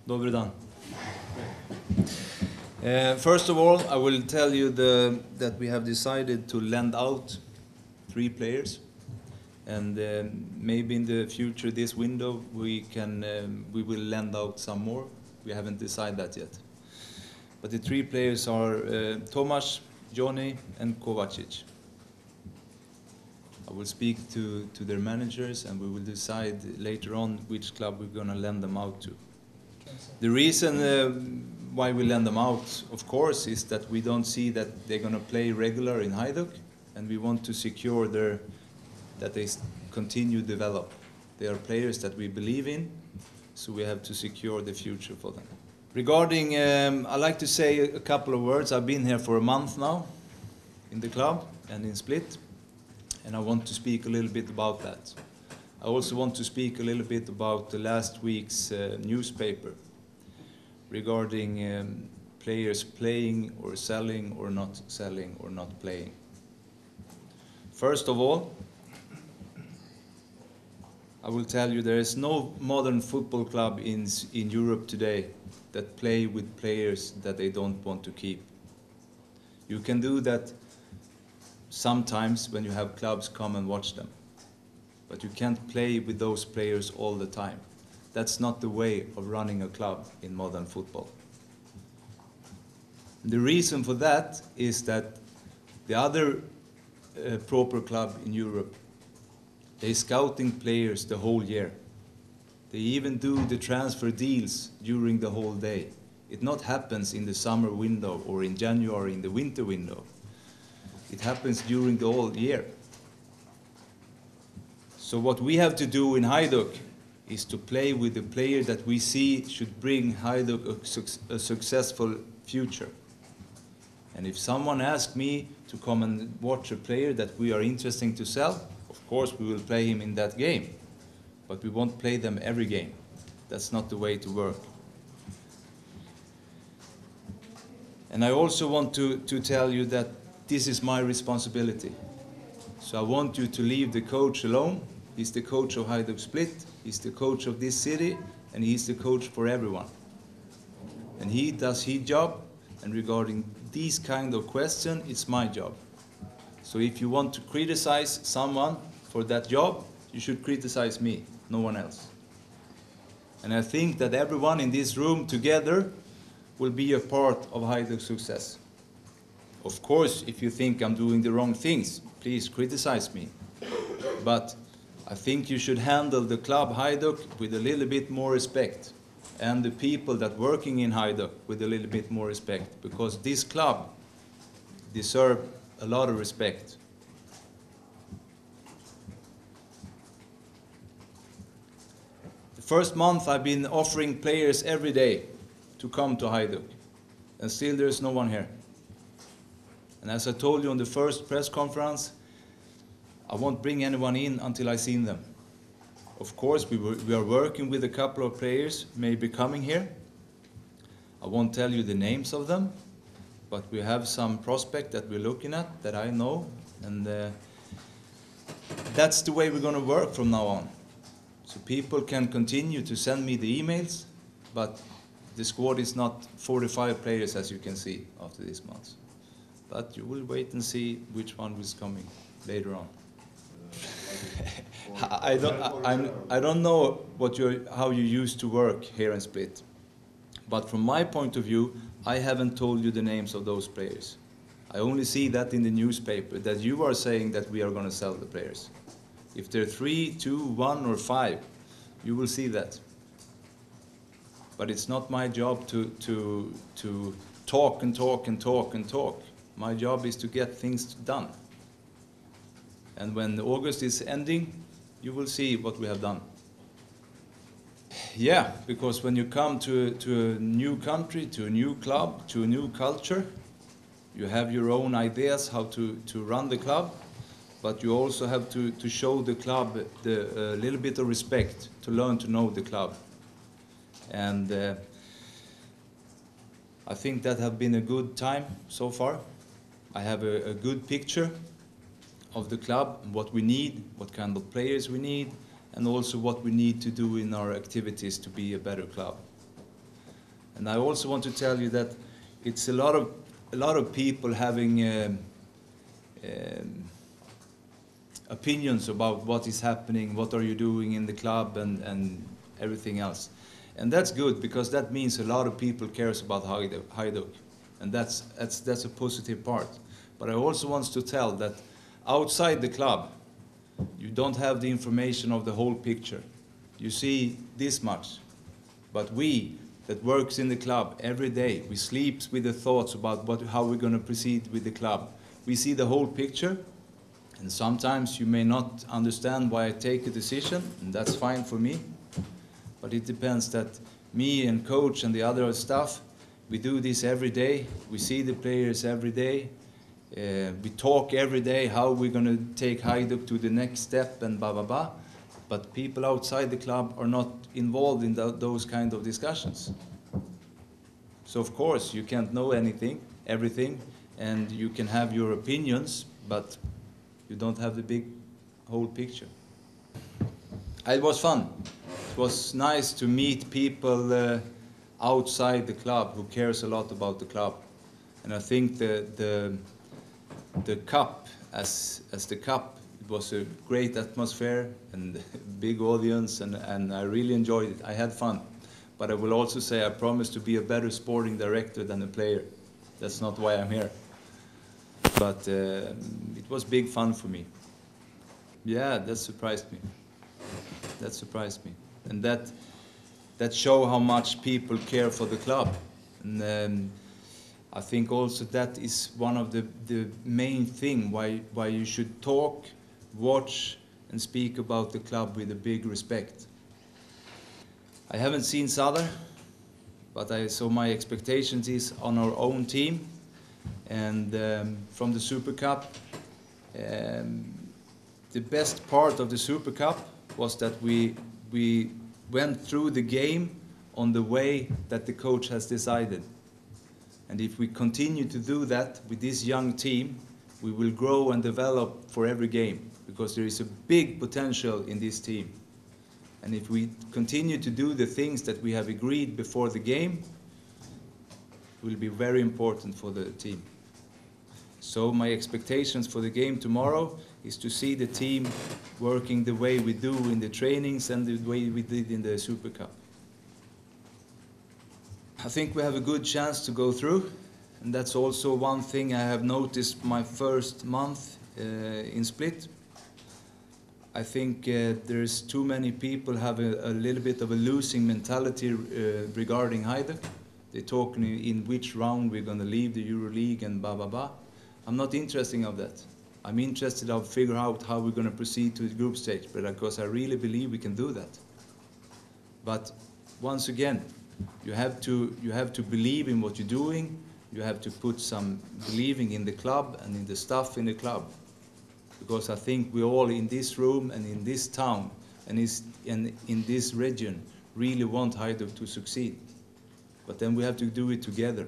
Dobre dan. First of all, I will tell you that we have decided to lend out 3 players, and maybe in the future, this window, we will lend out some more. We haven't decided that yet. But the 3 players are Tomas, Johnny, and Kovacic. I will speak to their managers, and we will decide later on which club we're going to lend them out to. The reason why we lend them out, of course, is that we don't see that they're going to play regular in Hajduk, and we want to secure that they continue to develop. They are players that we believe in, so we have to secure the future for them. Regarding, I'd like to say a couple of words. I've been here for a month now in the club and in Split, and I want to speak a little bit about that. I also want to speak a little bit about the last week's newspaper regarding players playing or selling or not playing. First of all, I will tell you there is no modern football club in Europe today that play with players that they don't want to keep. You can do that sometimes when you have clubs come and watch them. But you can't play with those players all the time. That's not the way of running a club in modern football. The reason for that is that the other proper club in Europe, they're scouting players the whole year. They even do the transfer deals during the whole day. It not happens in the summer window or in January in the winter window. It happens during the whole year. So what we have to do in Hajduk is to play with the player that we see should bring Hajduk a successful future. And if someone asks me to come and watch a player that we are interested to sell, of course we will play him in that game. But we won't play them every game. That's not the way to work. And I also want to tell you that this is my responsibility. So I want you to leave the coach alone. He's the coach of Hajduk Split, he's the coach of this city, and he's the coach for everyone. And he does his job, and regarding these kind of questions, it's my job. So if you want to criticize someone for that job, you should criticize me, no one else. And I think that everyone in this room together will be a part of Hajduk's success. Of course, if you think I'm doing the wrong things, please criticize me. But I think you should handle the club Hajduk with a little bit more respect, and the people that working in Hajduk with a little bit more respect, because this club deserves a lot of respect. The first month I've been offering players every day to come to Hajduk, and still there's no one here. And as I told you on the first press conference, I won't bring anyone in until I've seen them. Of course, we are working with a couple of players maybe coming here. I won't tell you the names of them, but we have some prospect that we're looking at that I know, and that's the way we're going to work from now on. So people can continue to send me the emails, but the squad is not 45 players as you can see after this month. But you will wait and see which one is coming later on. I don't know how you used to work here in Split, but from my point of view, I haven't told you the names of those players. I only see that in the newspaper, that you are saying that we are going to sell the players. If they're 3, 2, 1 or 5, you will see that. But it's not my job to talk and talk and talk and talk. My job is to get things done. And when August is ending, you will see what we have done. Yeah, because when you come to a new country, to a new club, to a new culture, you have your own ideas how to run the club, but you also have to show the club a little bit of respect, to learn to know the club. And I think that has been a good time so far. I have a good picture of the club, what we need, what kind of players we need, and also what we need to do in our activities to be a better club. And I also want to tell you that it's a lot of people having opinions about what is happening, what are you doing in the club, and everything else. And that's good, because that means a lot of people cares about Hajduk, and that's a positive part. But I also want to tell that outside the club, you don't have the information of the whole picture. You see this much, but we that works in the club every day, we sleeps with the thoughts about how we're going to proceed with the club. We see the whole picture, and sometimes you may not understand why I take a decision, and that's fine for me. But it depends that me and coach and the other staff, we do this every day. We see the players every day. We talk every day how we're going to take Hajduk to the next step and blah, blah, blah. But people outside the club are not involved in those kind of discussions. So of course you can't know everything, and you can have your opinions, but you don't have the whole picture. It was fun. It was nice to meet people outside the club who cares a lot about the club. And I think the cup, as the cup, it was a great atmosphere and big audience, and I really enjoyed it. I had fun. But I will also say I promise to be a better sporting director than a player. That's not why I'm here. But it was big fun for me. Yeah, that surprised me. That surprised me. And that show how much people care for the club. And I think also that is one of the main thing why you should talk, watch, and speak about the club with a big respect. I haven't seen Sadar, but so my expectations is on our own team, and from the Super Cup. The best part of the Super Cup was that we went through the game on the way that the coach has decided. And if we continue to do that with this young team, we will grow and develop for every game, because there is a big potential in this team. And if we continue to do the things that we have agreed before the game, it will be very important for the team. So my expectations for the game tomorrow is to see the team working the way we do in the trainings and the way we did in the Super Cup. I think we have a good chance to go through, and that's also one thing I have noticed my first month in Split. I think there's too many people have a little bit of a losing mentality regarding Hajduk. They talk in which round we're going to leave the EuroLeague and blah, blah, blah. I'm not interested in that. I'm interested in figure out how we're going to proceed to the group stage, because I really believe we can do that. But once again, you have to believe in what you're doing. You have to put some believing in the club and in the staff in the club. Because I think we all in this room and in this town and in this region really want Hajduk to succeed. But then we have to do it together.